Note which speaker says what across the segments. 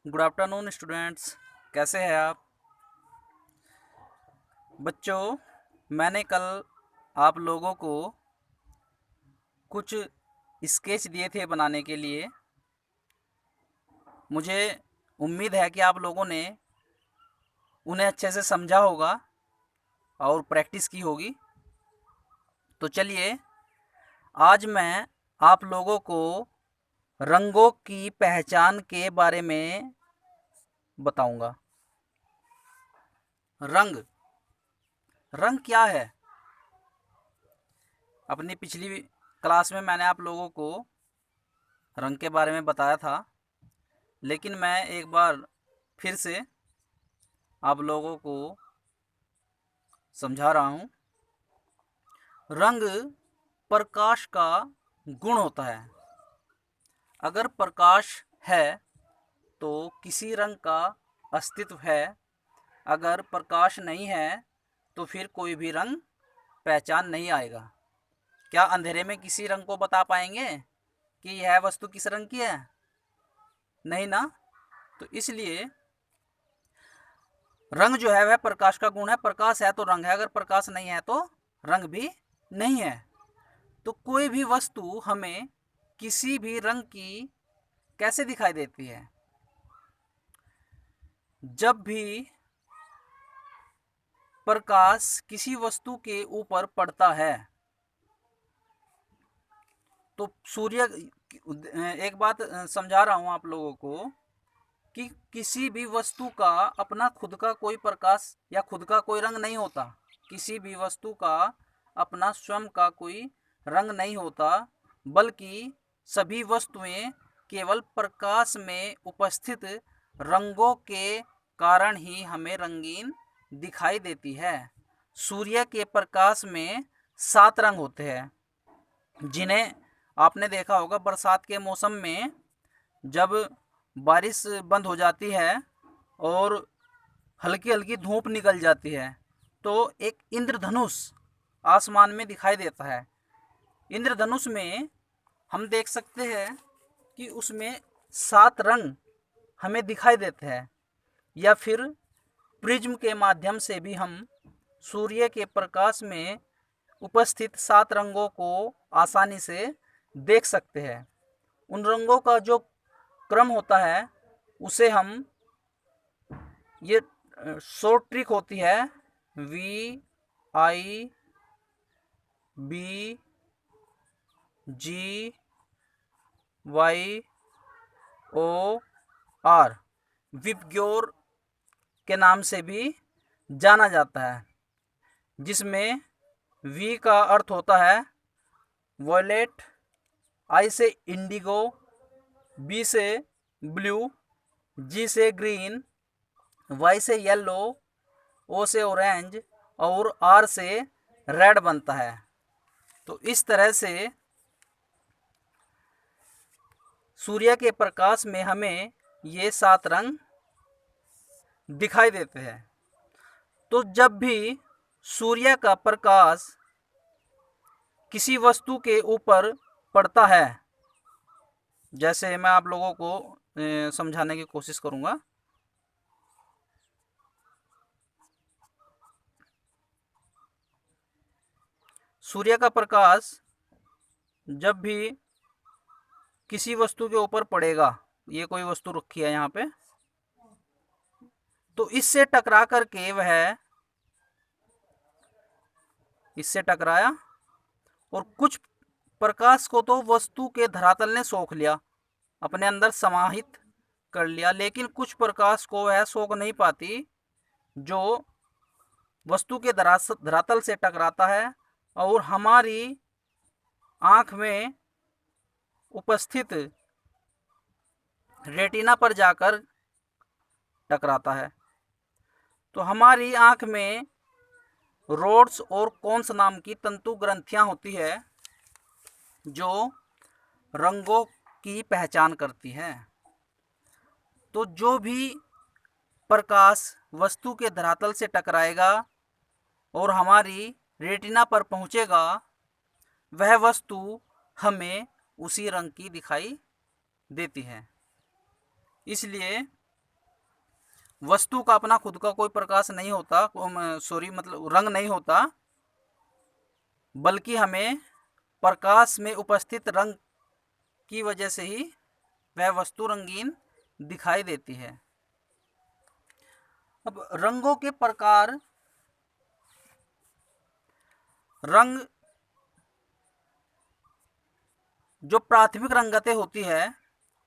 Speaker 1: Good afternoon students, कैसे हैं आप बच्चों। मैंने कल आप लोगों को कुछ स्केच दिए थे बनाने के लिए। मुझे उम्मीद है कि आप लोगों ने उन्हें अच्छे से समझा होगा और प्रैक्टिस की होगी। तो चलिए, आज मैं आप लोगों को रंगों की पहचान के बारे में बताऊंगा। रंग रंग क्या है? अपनी पिछली क्लास में मैंने आप लोगों को रंग के बारे में बताया था, लेकिन मैं एक बार फिर से आप लोगों को समझा रहा हूँ। रंग प्रकाश का गुण होता है। अगर प्रकाश है तो किसी रंग का अस्तित्व है। अगर प्रकाश नहीं है तो फिर कोई भी रंग पहचान नहीं आएगा। क्या अंधेरे में किसी रंग को बता पाएंगे कि यह वस्तु किस रंग की है? नहीं ना। तो इसलिए रंग जो है वह प्रकाश का गुण है। प्रकाश है तो रंग है, अगर प्रकाश नहीं है तो रंग भी नहीं है। तो कोई भी वस्तु हमें किसी भी रंग की कैसे दिखाई देती है? जब भी प्रकाश किसी वस्तु के ऊपर पड़ता है तो सूर्य, एक बात समझा रहा हूं आप लोगों को कि किसी भी वस्तु का अपना खुद का कोई प्रकाश या खुद का कोई रंग नहीं होता। किसी भी वस्तु का अपना स्वयं का कोई रंग नहीं होता, बल्कि सभी वस्तुएं केवल प्रकाश में उपस्थित रंगों के कारण ही हमें रंगीन दिखाई देती है। सूर्य के प्रकाश में 7 रंग होते हैं, जिन्हें आपने देखा होगा बरसात के मौसम में। जब बारिश बंद हो जाती है और हल्की हल्की धूप निकल जाती है तो एक इंद्रधनुष आसमान में दिखाई देता है। इंद्रधनुष में हम देख सकते हैं कि उसमें 7 रंग हमें दिखाई देते हैं। या फिर प्रिज्म के माध्यम से भी हम सूर्य के प्रकाश में उपस्थित 7 रंगों को आसानी से देख सकते हैं। उन रंगों का जो क्रम होता है उसे हम, ये शॉर्ट ट्रिक होती है, VIBGYOR विबग्योर के नाम से भी जाना जाता है, जिसमें वी का अर्थ होता है वॉयलेट, आई से इंडिगो, बी से ब्लू, जी से ग्रीन, वाई से येलो, ओ से ऑरेंज और आर से रेड बनता है। तो इस तरह से सूर्य के प्रकाश में हमें ये 7 रंग दिखाई देते हैं। तो जब भी सूर्य का प्रकाश किसी वस्तु के ऊपर पड़ता है, जैसे मैं आप लोगों को समझाने की कोशिश करूंगा। सूर्य का प्रकाश जब भी किसी वस्तु के ऊपर पड़ेगा, ये कोई वस्तु रखी है यहाँ पे, तो इससे टकरा करके वह इससे टकराया और कुछ प्रकाश को तो वस्तु के धरातल ने सोख लिया, अपने अंदर समाहित कर लिया, लेकिन कुछ प्रकाश को वह सोख नहीं पाती जो वस्तु के धरातल से टकराता है और हमारी आँख में उपस्थित रेटिना पर जाकर टकराता है। तो हमारी आँख में रोड्स और कोन्स नाम की तंतु ग्रंथियाँ होती है जो रंगों की पहचान करती हैं। तो जो भी प्रकाश वस्तु के धरातल से टकराएगा और हमारी रेटिना पर पहुंचेगा, वह वस्तु हमें उसी रंग की दिखाई देती है। इसलिए वस्तु का अपना खुद का कोई प्रकाश नहीं होता, सॉरी मतलब रंग नहीं होता, बल्कि हमें प्रकाश में उपस्थित रंग की वजह से ही वह वस्तु रंगीन दिखाई देती है। अब रंगों के प्रकार, रंग जो प्राथमिक रंगतें होती है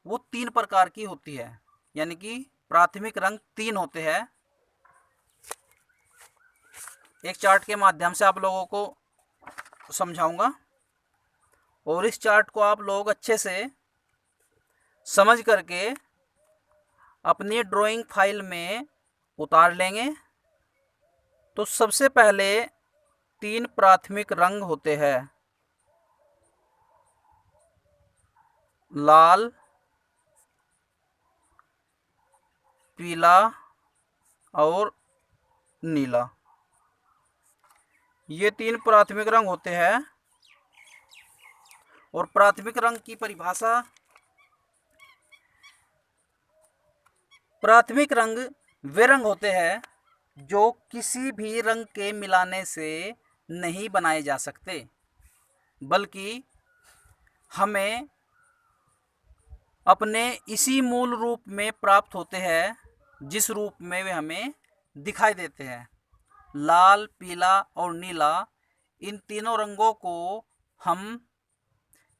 Speaker 1: वो 3 प्रकार की होती है, यानी कि प्राथमिक रंग 3 होते हैं। एक चार्ट के माध्यम से आप लोगों को समझाऊंगा और इस चार्ट को आप लोग अच्छे से समझ करके अपनी ड्राइंग फाइल में उतार लेंगे। तो सबसे पहले 3 प्राथमिक रंग होते हैं, लाल, पीला और नीला। ये 3 प्राथमिक रंग होते हैं। और प्राथमिक रंग की परिभाषा, प्राथमिक रंग वे रंग होते हैं जो किसी भी रंग के मिलाने से नहीं बनाए जा सकते, बल्कि हमें अपने इसी मूल रूप में प्राप्त होते हैं जिस रूप में वे हमें दिखाई देते हैं। लाल, पीला और नीला, इन तीनों रंगों को हम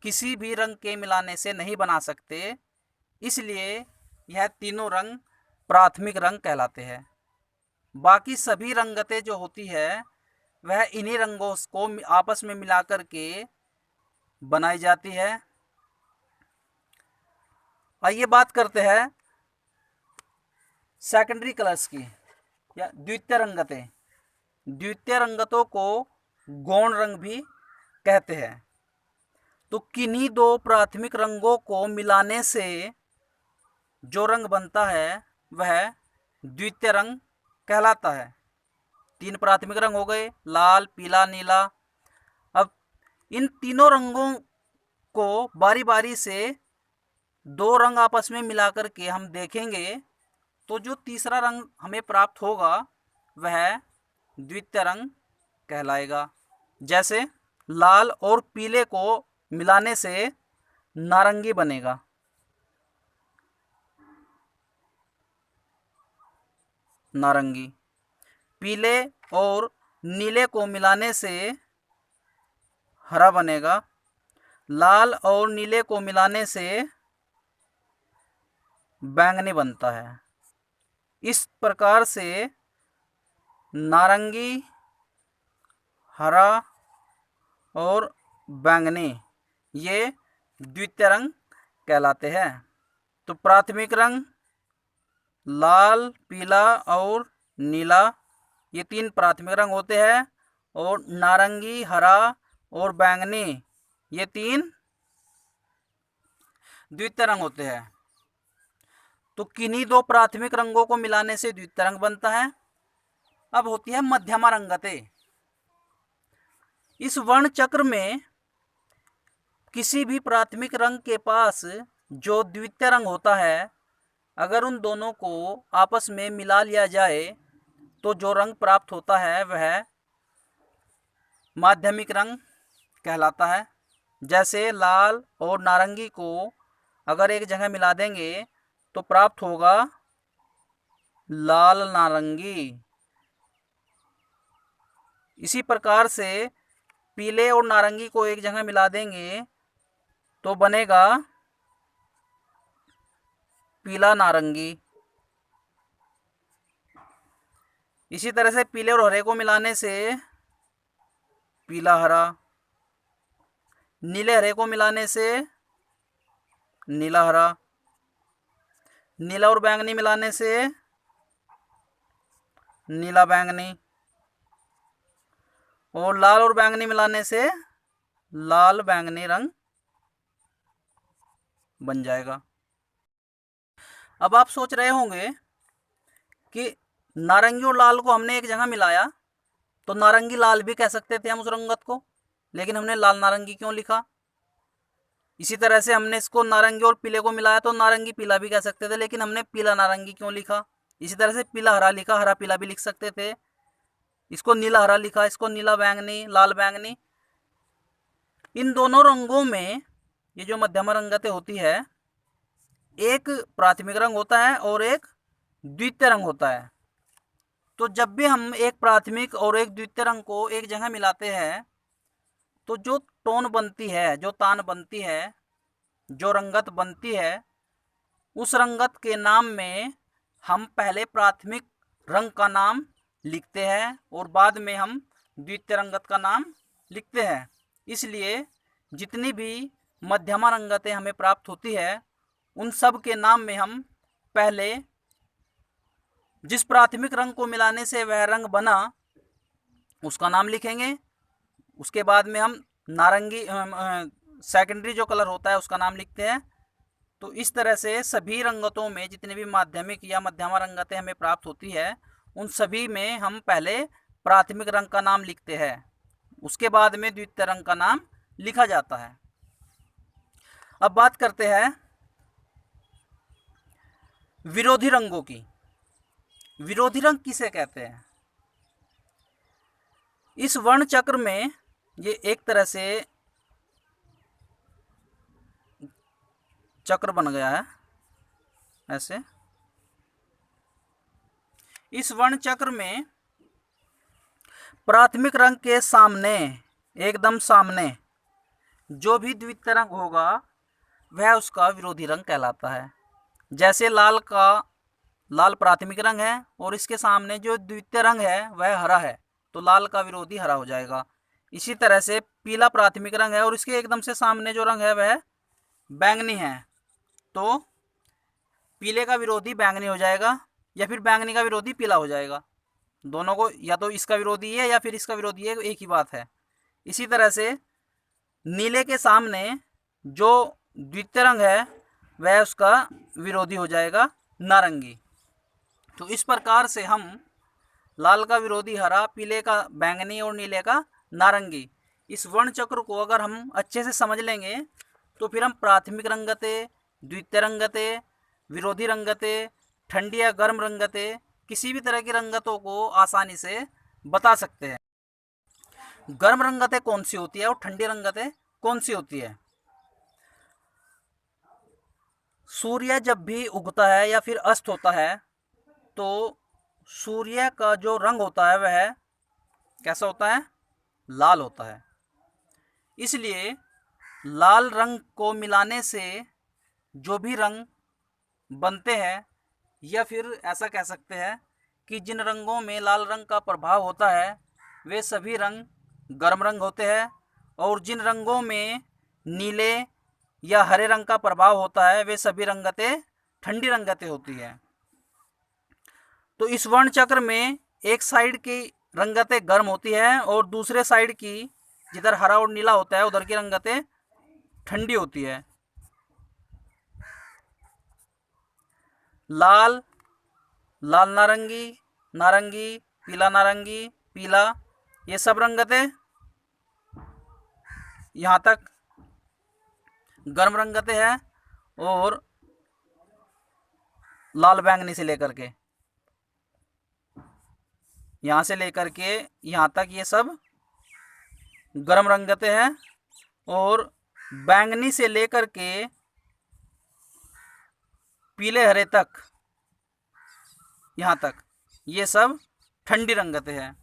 Speaker 1: किसी भी रंग के मिलाने से नहीं बना सकते, इसलिए यह तीनों रंग प्राथमिक रंग कहलाते हैं। बाकी सभी रंगतें जो होती है वह इन्हीं रंगों को आपस में मिलाकर के बनाई जाती है। आइए बात करते हैं सेकेंडरी कलर्स की या द्वितीय रंगतें। द्वितीय रंगतों को गौण रंग भी कहते हैं। तो किन्हीं 2 प्राथमिक रंगों को मिलाने से जो रंग बनता है वह द्वितीय रंग कहलाता है। 3 प्राथमिक रंग हो गए, लाल, पीला, नीला। अब इन तीनों रंगों को बारी बारी से 2 रंग आपस में मिलाकर के हम देखेंगे तो जो तीसरा रंग हमें प्राप्त होगा वह द्वितीय रंग कहलाएगा। जैसे लाल और पीले को मिलाने से नारंगी बनेगा, नारंगी। पीले और नीले को मिलाने से हरा बनेगा। लाल और नीले को मिलाने से बैंगनी बनता है। इस प्रकार से नारंगी, हरा और बैंगनी ये द्वितीय रंग कहलाते हैं। तो प्राथमिक रंग लाल, पीला और नीला, ये 3 प्राथमिक रंग होते हैं। और नारंगी, हरा और बैंगनी ये 3 द्वितीय रंग होते हैं। तो किन्हीं 2 प्राथमिक रंगों को मिलाने से द्वितीय रंग बनता है। अब होती है मध्यमा रंगतें। इस वर्ण चक्र में किसी भी प्राथमिक रंग के पास जो द्वितीय रंग होता है, अगर उन दोनों को आपस में मिला लिया जाए तो जो रंग प्राप्त होता है वह माध्यमिक रंग कहलाता है। जैसे लाल और नारंगी को अगर एक जगह मिला देंगे तो प्राप्त होगा लाल नारंगी। इसी प्रकार से पीले और नारंगी को एक जगह मिला देंगे तो बनेगा पीला नारंगी। इसी तरह से पीले और हरे को मिलाने से पीला हरा, नीले हरे को मिलाने से नीला हरा, नीला और बैंगनी मिलाने से नीला बैंगनी, और लाल और बैंगनी मिलाने से लाल बैंगनी रंग बन जाएगा। अब आप सोच रहे होंगे कि नारंगी और लाल को हमने एक जगह मिलाया तो नारंगी लाल भी कह सकते थे हम उस रंगत को, लेकिन हमने लाल नारंगी क्यों लिखा। इसी तरह से हमने इसको नारंगी और पीले को मिलाया तो नारंगी पीला भी कह सकते थे, लेकिन हमने पीला नारंगी क्यों लिखा। इसी तरह से पीला हरा लिखा, हरा पीला भी लिख सकते थे। इसको नीला हरा लिखा, इसको नीला बैंगनी, लाल बैंगनी। इन दोनों रंगों में ये जो मध्यमा रंगतें होती है, एक प्राथमिक रंग होता है और एक द्वितीय रंग होता है। तो जब भी हम एक प्राथमिक और एक द्वितीय रंग को एक जगह मिलाते हैं तो जो टोन बनती है, जो तान बनती है, जो रंगत बनती है, उस रंगत के नाम में हम पहले प्राथमिक रंग का नाम लिखते हैं और बाद में हम द्वितीय रंगत का नाम लिखते हैं। इसलिए जितनी भी मध्यमा रंगतें हमें प्राप्त होती है उन सब के नाम में हम पहले जिस प्राथमिक रंग को मिलाने से वह रंग बना उसका नाम लिखेंगे। उसके बाद में हम नारंगी सेकेंडरी जो कलर होता है उसका नाम लिखते हैं। तो इस तरह से सभी रंगतों में जितने भी माध्यमिक या मध्यमा रंगतें हमें प्राप्त होती है उन सभी में हम पहले प्राथमिक रंग का नाम लिखते हैं, उसके बाद में द्वितीय रंग का नाम लिखा जाता है। अब बात करते हैं विरोधी रंगों की। विरोधी रंग किसे कहते हैं? इस वर्ण चक्र में ये एक तरह से चक्र बन गया है ऐसे। इस वर्ण चक्र में प्राथमिक रंग के सामने, एकदम सामने जो भी द्वितीय रंग होगा वह उसका विरोधी रंग कहलाता है। जैसे लाल प्राथमिक रंग है और इसके सामने जो द्वितीय रंग है वह हरा है तो लाल का विरोधी हरा हो जाएगा। इसी तरह से पीला प्राथमिक रंग है और इसके एकदम से सामने जो रंग है वह बैंगनी है तो पीले का विरोधी बैंगनी हो जाएगा या फिर बैंगनी का विरोधी पीला हो जाएगा। दोनों को या तो इसका विरोधी है या फिर इसका विरोधी है, एक ही बात है। इसी तरह से नीले के सामने जो द्वितीय रंग है वह उसका विरोधी हो जाएगा नारंगी। तो इस प्रकार से हम लाल का विरोधी हरा, पीले का बैंगनी और नीले का नारंगी, इस वर्ण चक्र को अगर हम अच्छे से समझ लेंगे तो फिर हम प्राथमिक रंगतें, द्वितीय रंगतें, विरोधी रंगतें, ठंडी या गर्म रंगतें, किसी भी तरह की रंगतों को आसानी से बता सकते हैं। गर्म रंगतें कौन सी होती है और ठंडी रंगतें कौन सी होती है? सूर्य जब भी उगता है या फिर अस्त होता है तो सूर्य का जो रंग होता है वह कैसा होता है? लाल होता है। इसलिए लाल रंग को मिलाने से जो भी रंग बनते हैं, या फिर ऐसा कह सकते हैं कि जिन रंगों में लाल रंग का प्रभाव होता है वे सभी रंग गर्म रंग होते हैं और जिन रंगों में नीले या हरे रंग का प्रभाव होता है वे सभी रंगतें ठंडी रंगतें होती हैं। तो इस वर्ण चक्र में एक साइड की रंगतें गर्म होती है और दूसरे साइड की, जिधर हरा और नीला होता है, उधर की रंगतें ठंडी होती है। लाल, लाल नारंगी, नारंगी, पीला नारंगी, पीला, ये सब रंगतें यहाँ तक गर्म रंगतें हैं और लाल बैंगनी से लेकर के यहाँ से लेकर के यहाँ तक ये सब गर्म रंगतें हैं और बैंगनी से लेकर के पीले हरे तक, यहाँ तक ये सब ठंडी रंगतें हैं।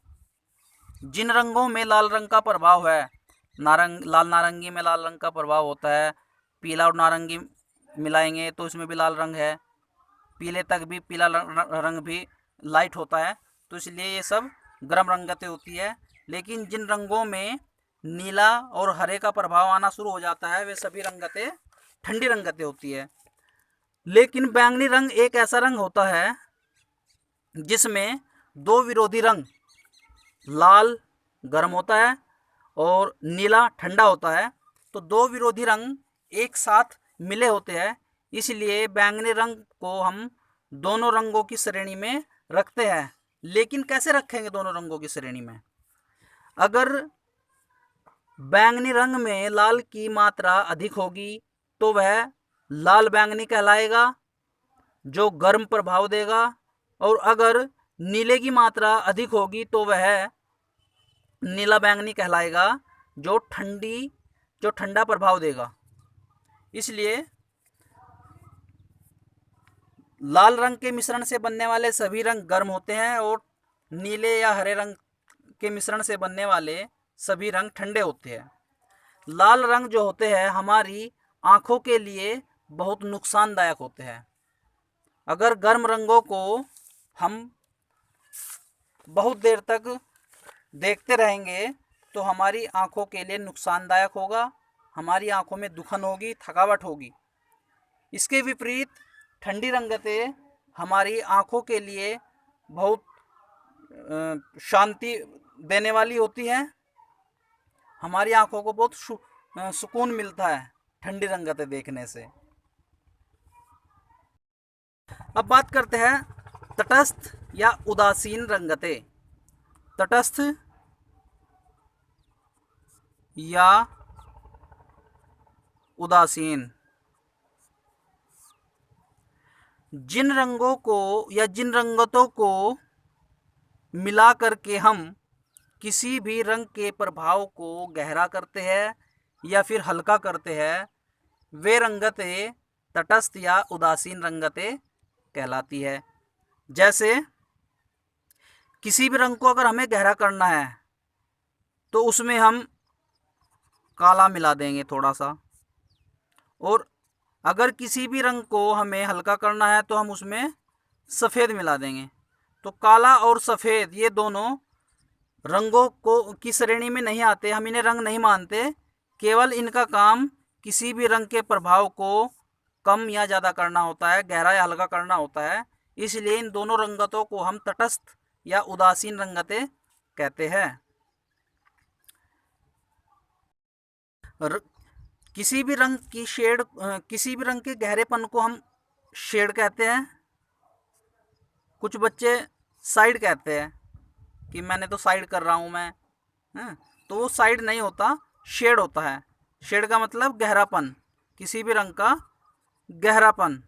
Speaker 1: जिन रंगों में लाल रंग का प्रभाव है, लाल नारंगी में लाल रंग का प्रभाव होता है, पीला और नारंगी मिलाएंगे तो इसमें भी लाल रंग है, पीले तक भी पीला रंग भी लाइट होता है, तो इसलिए ये सब गर्म रंगतें होती है। लेकिन जिन रंगों में नीला और हरे का प्रभाव आना शुरू हो जाता है वे सभी रंगतें ठंडी रंगतें होती है। लेकिन बैंगनी रंग एक ऐसा रंग होता है जिसमें दो विरोधी रंग, लाल गर्म होता है और नीला ठंडा होता है, तो दो विरोधी रंग एक साथ मिले होते हैं, इसलिए बैंगनी रंग को हम दोनों रंगों की श्रेणी में रखते हैं। लेकिन कैसे रखेंगे दोनों रंगों की श्रेणी में? अगर बैंगनी रंग में लाल की मात्रा अधिक होगी तो वह लाल बैंगनी कहलाएगा, जो गर्म प्रभाव देगा, और अगर नीले की मात्रा अधिक होगी तो वह नीला बैंगनी कहलाएगा, जो ठंडा प्रभाव देगा। इसलिए लाल रंग के मिश्रण से बनने वाले सभी रंग गर्म होते हैं और नीले या हरे रंग के मिश्रण से बनने वाले सभी रंग ठंडे होते हैं। लाल रंग जो होते हैं हमारी आँखों के लिए बहुत नुकसानदायक होते हैं। अगर गर्म रंगों को हम बहुत देर तक देखते रहेंगे तो हमारी आँखों के लिए नुकसानदायक होगा, हमारी आँखों में दुखन होगी, थकावट होगी। इसके विपरीत ठंडी रंगतें हमारी आँखों के लिए बहुत शांति देने वाली होती हैं। हमारी आँखों को बहुत सुकून मिलता है ठंडी रंगतें देखने से। अब बात करते हैं तटस्थ या उदासीन रंगतें। तटस्थ या उदासीन, जिन रंगों को या जिन रंगतों को मिला करके हम किसी भी रंग के प्रभाव को गहरा करते हैं या फिर हल्का करते हैं, वे रंगतें तटस्थ या उदासीन रंगतें कहलाती है। जैसे किसी भी रंग को अगर हमें गहरा करना है तो उसमें हम काला मिला देंगे थोड़ा सा, और अगर किसी भी रंग को हमें हल्का करना है तो हम उसमें सफ़ेद मिला देंगे। तो काला और सफ़ेद ये दोनों रंगों को की श्रेणी में नहीं आते, हम इन्हें रंग नहीं मानते। केवल इनका काम किसी भी रंग के प्रभाव को कम या ज़्यादा करना होता है, गहरा या हल्का करना होता है। इसलिए इन दोनों रंगतों को हम तटस्थ या उदासीन रंगतें कहते हैं। किसी भी रंग की शेड, किसी भी रंग के गहरेपन को हम शेड कहते हैं। कुछ बच्चे साइड कहते हैं कि मैंने तो साइड कर रहा हूँ मैं, तो वो साइड नहीं होता, शेड होता है। शेड का मतलब गहरापन, किसी भी रंग का गहरापन।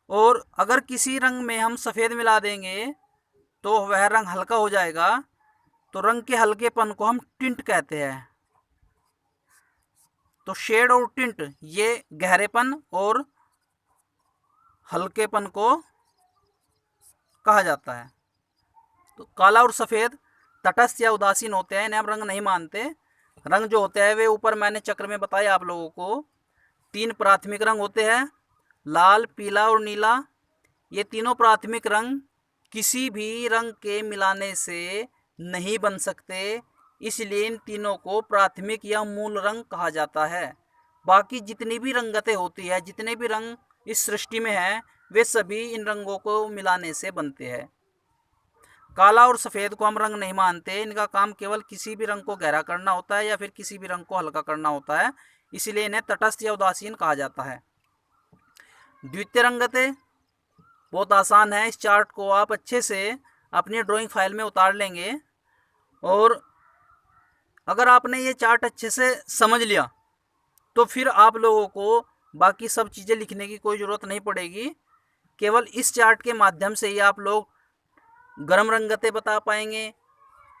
Speaker 1: और अगर किसी रंग में हम सफ़ेद मिला देंगे तो वह रंग हल्का हो जाएगा, तो रंग के हल्केपन को हम टिंट कहते हैं। तो शेड और टिंट ये गहरेपन और हल्केपन को कहा जाता है। तो काला और सफ़ेद तटस्थ या उदासीन होते हैं, इन्हें हम रंग नहीं मानते। रंग जो होते हैं वे ऊपर मैंने चक्र में बताया आप लोगों को, 3 प्राथमिक रंग होते हैं, लाल, पीला और नीला। ये तीनों प्राथमिक रंग किसी भी रंग के मिलाने से नहीं बन सकते, इसलिए इन तीनों को प्राथमिक या मूल रंग कहा जाता है। बाकी जितनी भी रंगतें होती है, जितने भी रंग इस सृष्टि में हैं, वे सभी इन रंगों को मिलाने से बनते हैं। काला और सफ़ेद को हम रंग नहीं मानते, इनका काम केवल किसी भी रंग को गहरा करना होता है या फिर किसी भी रंग को हल्का करना होता है, इसलिए इन्हें तटस्थ या उदासीन कहा जाता है। द्वितीय रंगतें बहुत आसान है। इस चार्ट को आप अच्छे से अपनी ड्राइंग फाइल में उतार लेंगे, और अगर आपने ये चार्ट अच्छे से समझ लिया तो फिर आप लोगों को बाकी सब चीज़ें लिखने की कोई ज़रूरत नहीं पड़ेगी। केवल इस चार्ट के माध्यम से ही आप लोग गर्म रंगतें बता पाएंगे,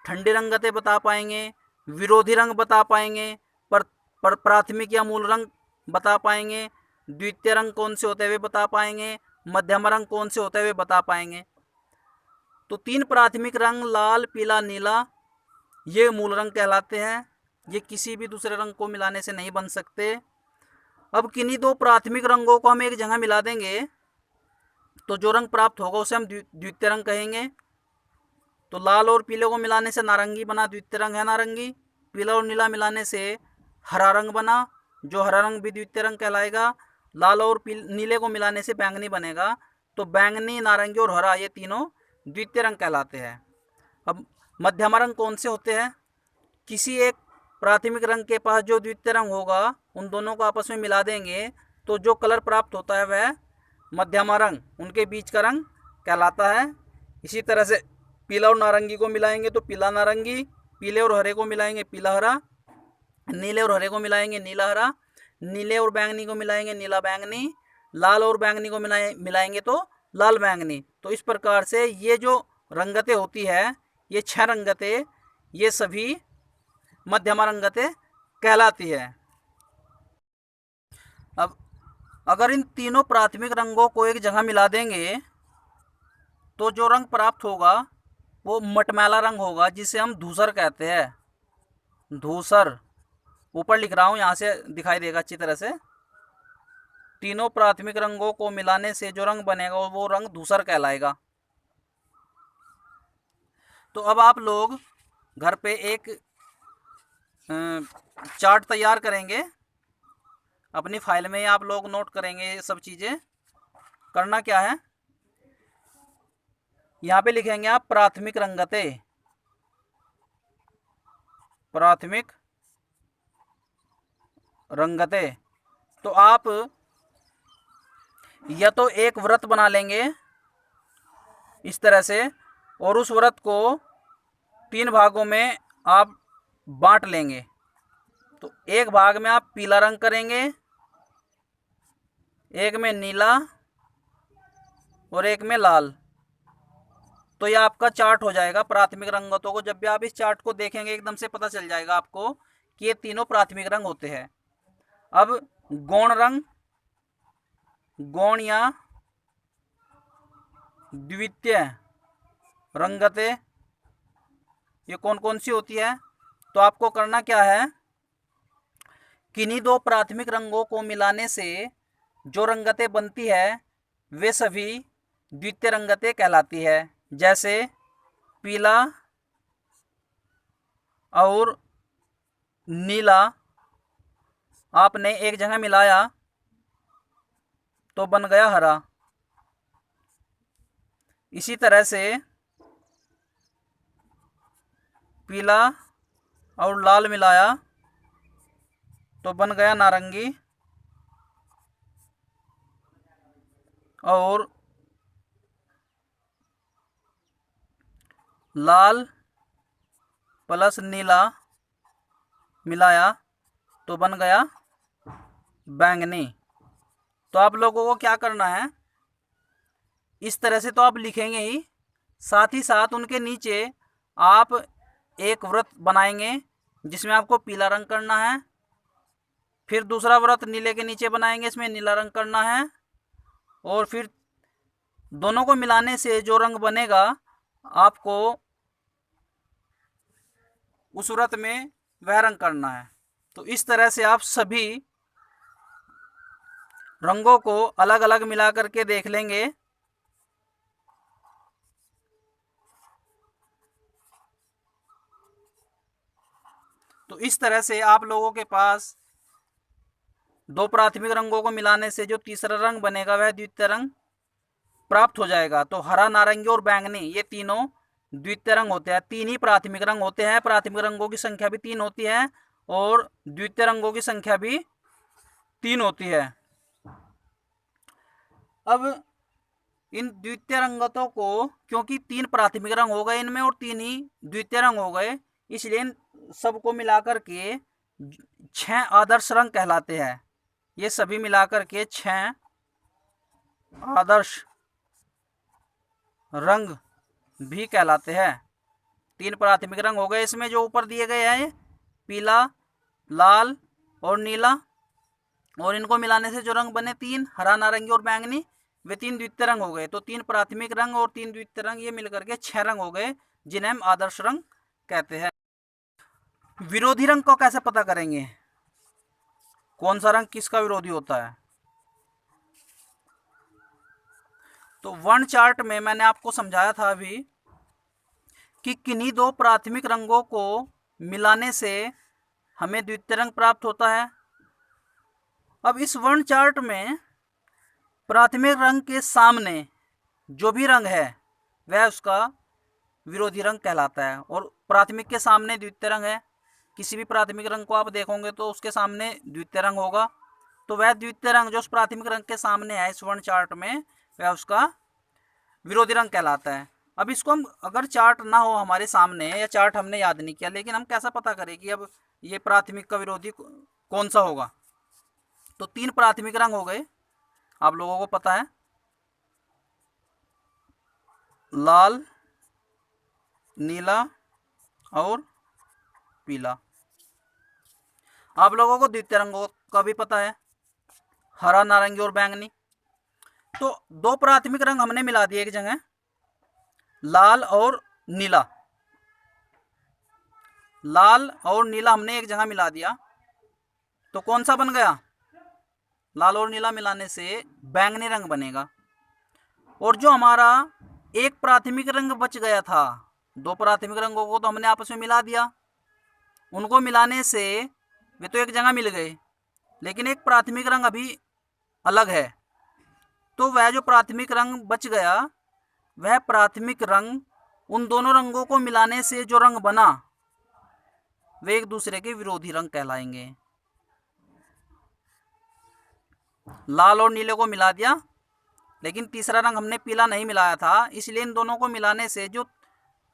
Speaker 1: ठंडी रंगतें बता पाएंगे, विरोधी रंग बता पाएंगे, पर प्राथमिक या मूल रंग बता पाएंगे, द्वितीय रंग कौन से होते हुए बता पाएंगे, मध्यम रंग कौन से होते हुए बता पाएंगे। तो 3 प्राथमिक रंग लाल, पीला, नीला ये मूल रंग कहलाते हैं। ये किसी भी दूसरे रंग को मिलाने से नहीं बन सकते। अब किन्हीं 2 प्राथमिक रंगों को हम एक जगह मिला देंगे तो जो रंग प्राप्त होगा उसे हम द्वितीय रंग कहेंगे। तो लाल और पीले को मिलाने से नारंगी बना, द्वितीय रंग है नारंगी। पीला और नीला मिलाने से हरा रंग बना, जो हरा रंग भी द्वितीय रंग कहलाएगा। लाल और नीले को मिलाने से बैंगनी बनेगा, तो बैंगनी, नारंगी और हरा ये तीनों द्वितीय रंग कहलाते हैं। अब मध्यम रंग कौन से होते हैं? किसी एक प्राथमिक रंग के पास जो द्वितीय रंग होगा उन दोनों को आपस में मिला देंगे तो जो कलर प्राप्त होता है वह मध्यम रंग, उनके बीच का रंग कहलाता है। इसी तरह से पीला और नारंगी को मिलाएंगे तो पीला नारंगी, पीले और हरे को मिलाएंगे पीला हरा, नीले और हरे को मिलाएंगे नीला हरा, नीले और बैंगनी को मिलाएंगे नीला बैंगनी, लाल और बैंगनी को मिलाएंगे तो लाल बैंगनी। तो तो इस प्रकार से ये जो रंगतें होती है, ये 6 रंगतें, ये सभी मध्यमा रंगतें कहलाती है। अब अगर इन तीनों प्राथमिक रंगों को एक जगह मिला देंगे तो जो रंग प्राप्त होगा वो मटमैला रंग होगा, जिसे हम धूसर कहते हैं। धूसर, ऊपर लिख रहा हूँ, यहाँ से दिखाई देगा अच्छी तरह से। तीनों प्राथमिक रंगों को मिलाने से जो रंग बनेगा वो रंग धूसर कहलाएगा। तो अब आप लोग घर पे एक चार्ट तैयार करेंगे, अपनी फाइल में आप लोग नोट करेंगे ये सब चीज़ें। करना क्या है, यहाँ पे लिखेंगे आप प्राथमिक रंगतें। प्राथमिक रंगतें। तो आप या तो एक वृत्त बना लेंगे इस तरह से, और उस वृत्त को 3 भागों में आप बांट लेंगे। तो एक भाग में आप पीला रंग करेंगे, एक में नीला और एक में लाल। तो यह आपका चार्ट हो जाएगा प्राथमिक रंगतों को। जब भी आप इस चार्ट को देखेंगे एकदम से पता चल जाएगा आपको कि ये तीनों प्राथमिक रंग होते हैं। अब गौण रंग, गौण या द्वितीय रंगतें ये कौन कौन सी होती है? तो आपको करना क्या है, किन्हीं 2 प्राथमिक रंगों को मिलाने से जो रंगतें बनती है वे सभी द्वितीय रंगतें कहलाती है। जैसे पीला और नीला आपने एक जगह मिलाया तो बन गया हरा। इसी तरह से पीला और लाल मिलाया तो बन गया नारंगी, और लाल प्लस नीला मिलाया तो बन गया बैंगनी। तो आप लोगों को क्या करना है, इस तरह से तो आप लिखेंगे ही, साथ ही साथ उनके नीचे आप एक वृत्त बनाएंगे जिसमें आपको पीला रंग करना है, फिर दूसरा वृत्त नीले के नीचे बनाएंगे, इसमें नीला रंग करना है, और फिर दोनों को मिलाने से जो रंग बनेगा आपको उस वृत्त में वह रंग करना है। तो इस तरह से आप सभी रंगों को अलग अलग मिला करके देख लेंगे। तो इस तरह से आप लोगों के पास 2 प्राथमिक रंगों को मिलाने से जो तीसरा रंग बनेगा वह द्वितीय रंग प्राप्त हो जाएगा। तो हरा, नारंगी और बैंगनी ये तीनों द्वितीय रंग होते हैं। 3 ही प्राथमिक रंग होते हैं। प्राथमिक रंगों की संख्या भी 3 होती है और द्वितीय रंगों की संख्या भी 3 होती है। अब इन द्वितीय रंगतों को, क्योंकि 3 प्राथमिक रंग हो गए इनमें और 3 ही द्वितीय रंग हो गए, इसलिए इन सबको मिलाकर के 6 आदर्श रंग कहलाते हैं। ये सभी मिलाकर के 6 आदर्श रंग भी कहलाते हैं। 3 प्राथमिक रंग हो गए इसमें जो ऊपर दिए गए हैं, पीला, लाल और नीला, और इनको मिलाने से जो रंग बने 3, हरा, नारंगी और बैंगनी, वे 3 द्वितीय रंग हो गए। तो 3 प्राथमिक रंग और 3 द्वितीय रंग ये मिलकर के 6 रंग हो गए, जिन्हें हम आदर्श रंग कहते हैं। विरोधी रंग को कैसे पता करेंगे, कौन सा रंग किसका विरोधी होता है? तो वर्ण चार्ट में मैंने आपको समझाया था अभी कि किन्हीं 2 प्राथमिक रंगों को मिलाने से हमें द्वितीय रंग प्राप्त होता है। अब इस वर्ण चार्ट में प्राथमिक रंग के सामने जो भी रंग है वह उसका विरोधी रंग कहलाता है, और प्राथमिक के सामने द्वितीय रंग है। किसी भी प्राथमिक रंग को आप देखोगे तो उसके सामने द्वितीय रंग होगा, तो वह द्वितीय रंग जो उस प्राथमिक रंग के सामने है इस वर्ण चार्ट में, वह उसका विरोधी रंग कहलाता है। अब इसको हम, अगर चार्ट ना हो हमारे सामने या चार्ट हमने याद नहीं किया, लेकिन हम कैसा पता करें कि अब ये प्राथमिक का विरोधी कौन सा होगा? तो 3 प्राथमिक रंग हो गए, आप लोगों को पता है। लाल, नीला और पीला। आप लोगों को द्वितीय रंगों का भी पता है, हरा, नारंगी और बैंगनी। तो दो प्राथमिक रंग हमने मिला दिए एक जगह, लाल और नीला। लाल और नीला हमने एक जगह मिला दिया, तो कौन सा बन गया? लाल और नीला मिलाने से बैंगनी रंग बनेगा। और जो हमारा एक प्राथमिक रंग बच गया था, दो प्राथमिक रंगों को तो हमने आपस में मिला दिया, उनको मिलाने से वे तो एक जगह मिल गए, लेकिन एक प्राथमिक रंग अभी अलग है। तो वह जो प्राथमिक रंग बच गया, वह प्राथमिक रंग उन दोनों रंगों को मिलाने से जो रंग बना, वे एक दूसरे के विरोधी रंग कहलाएंगे। लाल और नीले को मिला दिया, लेकिन तीसरा रंग हमने पीला नहीं मिलाया था, इसलिए इन दोनों को मिलाने से जो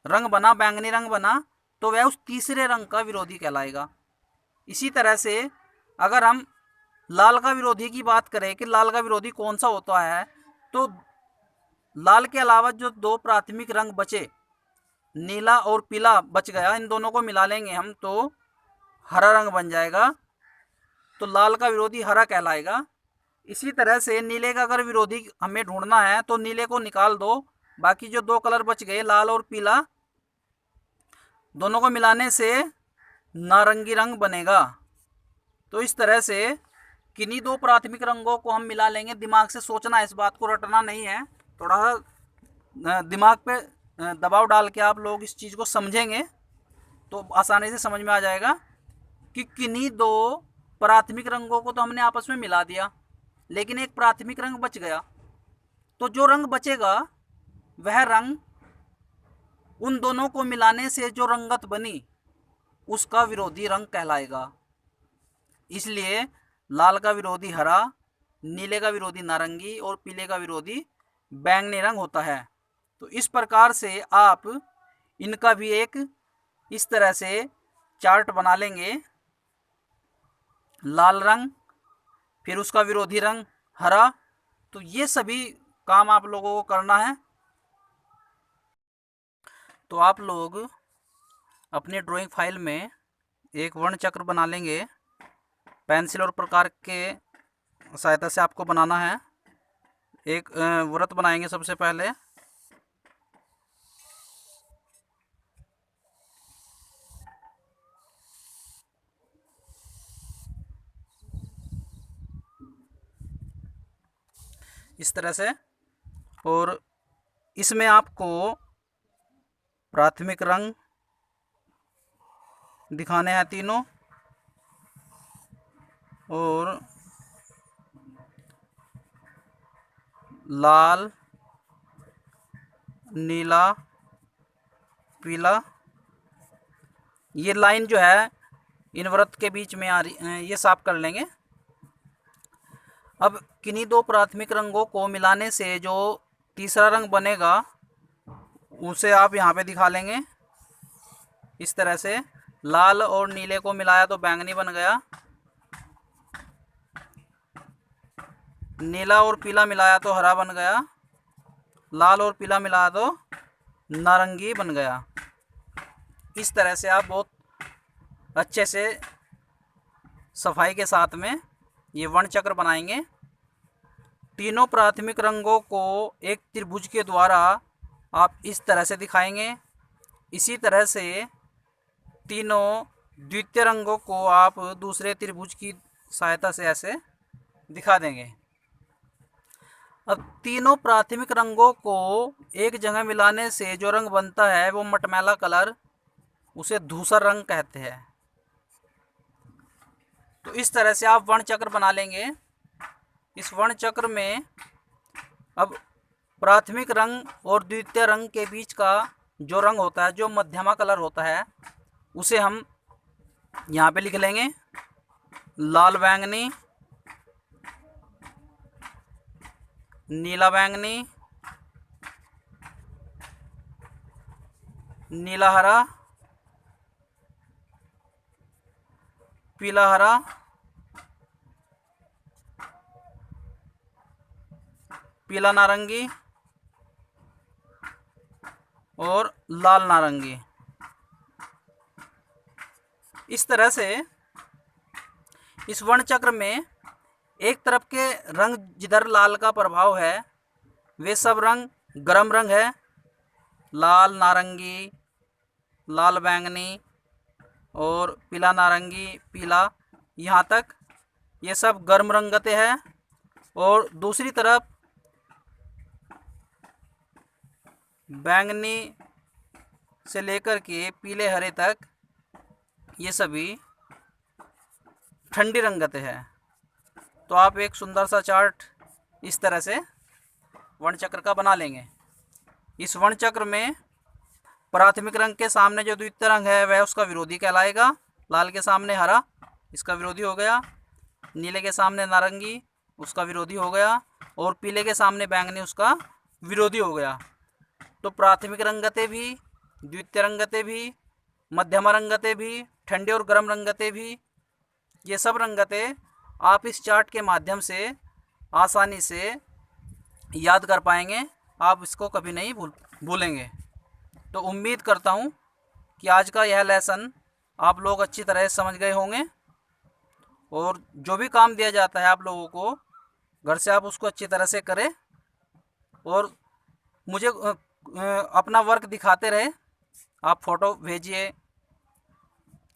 Speaker 1: रंग बना, बैंगनी रंग बना, तो वह उस तीसरे रंग का विरोधी कहलाएगा। इसी तरह से अगर हम लाल का विरोधी की बात करें कि लाल का विरोधी कौन सा होता है, तो लाल के अलावा जो दो प्राथमिक रंग बचे, नीला और पीला बच गया, इन दोनों को मिला लेंगे हम तो हरा रंग बन जाएगा, तो लाल का विरोधी हरा कहलाएगा। इसी तरह से नीले का अगर विरोधी हमें ढूंढना है तो नीले को निकाल दो, बाकी जो दो कलर बच गए लाल और पीला, दोनों को मिलाने से नारंगी रंग बनेगा। तो इस तरह से किन्हीं दो प्राथमिक रंगों को हम मिला लेंगे। दिमाग से सोचना है, इस बात को रटना नहीं है, थोड़ा सा दिमाग पे दबाव डाल के आप लोग इस चीज़ को समझेंगे तो आसानी से समझ में आ जाएगा कि किन्हीं दो प्राथमिक रंगों को तो हमने आपस में मिला दिया, लेकिन एक प्राथमिक रंग बच गया, तो जो रंग बचेगा वह रंग उन दोनों को मिलाने से जो रंगत बनी, उसका विरोधी रंग कहलाएगा। इसलिए लाल का विरोधी हरा, नीले का विरोधी नारंगी और पीले का विरोधी बैंगनी रंग होता है। तो इस प्रकार से आप इनका भी एक इस तरह से चार्ट बना लेंगे। लाल रंग, फिर उसका विरोधी रंग हरा। तो ये सभी काम आप लोगों को करना है। तो आप लोग अपनी ड्राइंग फाइल में एक वर्ण चक्र बना लेंगे। पेंसिल और प्रकार के सहायता से आपको बनाना है। एक वृत्त बनाएंगे सबसे पहले। इस तरह से, और इसमें आपको प्राथमिक रंग दिखाने हैं तीनों, और लाल, नीला, पीला। ये लाइन जो है इन वृत्त के बीच में आ रही, ये साफ कर लेंगे। अब किन्हीं दो प्राथमिक रंगों को मिलाने से जो तीसरा रंग बनेगा, उसे आप यहाँ पे दिखा लेंगे इस तरह से। लाल और नीले को मिलाया तो बैंगनी बन गया, नीला और पीला मिलाया तो हरा बन गया, लाल और पीला मिलाया तो नारंगी बन गया। इस तरह से आप बहुत अच्छे से सफाई के साथ में ये वर्ण चक्र बनाएंगे। तीनों प्राथमिक रंगों को एक त्रिभुज के द्वारा आप इस तरह से दिखाएंगे। इसी तरह से तीनों द्वितीय रंगों को आप दूसरे त्रिभुज की सहायता से ऐसे दिखा देंगे। अब तीनों प्राथमिक रंगों को एक जगह मिलाने से जो रंग बनता है वो मटमैला कलर, उसे धूसर रंग कहते हैं। तो इस तरह से आप वर्ण चक्र बना लेंगे। इस वर्ण चक्र में अब प्राथमिक रंग और द्वितीय रंग के बीच का जो रंग होता है, जो मध्यमा कलर होता है, उसे हम यहाँ पे लिख लेंगे। लाल बैंगनी, नीला बैंगनी, नीला हरा, पीला हरा, पीला नारंगी, और लाल नारंगी। इस तरह से इस वर्ण चक्र में एक तरफ के रंग जिधर लाल का प्रभाव है वे सब रंग गर्म रंग है, लाल, नारंगी, लाल बैंगनी और पीला नारंगी, पीला, यहाँ तक ये सब गर्म रंगते हैं। और दूसरी तरफ बैंगनी से लेकर के पीले हरे तक ये सभी ठंडी रंगते हैं। तो आप एक सुंदर सा चार्ट इस तरह से वर्ण चक्र का बना लेंगे। इस वर्ण चक्र में प्राथमिक रंग के सामने जो द्वितीय रंग है वह उसका विरोधी कहलाएगा। लाल के सामने हरा, इसका विरोधी हो गया। नीले के सामने नारंगी, उसका विरोधी हो गया। और पीले के सामने बैंगनी, उसका विरोधी हो गया। तो प्राथमिक रंगते भी, द्वितीय रंगते भी, मध्यमा रंगते भी, ठंडे और गर्म रंगते भी, ये सब रंगते आप इस चार्ट के माध्यम से आसानी से याद कर पाएंगे। आप इसको कभी नहीं भूलेंगे। तो उम्मीद करता हूँ कि आज का यह लेसन आप लोग अच्छी तरह से समझ गए होंगे। और जो भी काम दिया जाता है आप लोगों को घर से आप उसको अच्छी तरह से करें और मुझे अपना वर्क दिखाते रहे। आप फ़ोटो भेजिए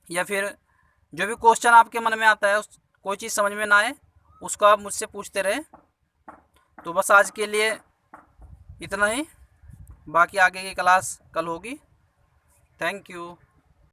Speaker 1: या फिर जो भी क्वेश्चन आपके मन में आता है, उस कोई चीज़ समझ में ना आए उसको आप मुझसे पूछते रहे। तो बस आज के लिए इतना ही, बाकी आगे की क्लास कल होगी। Thank you.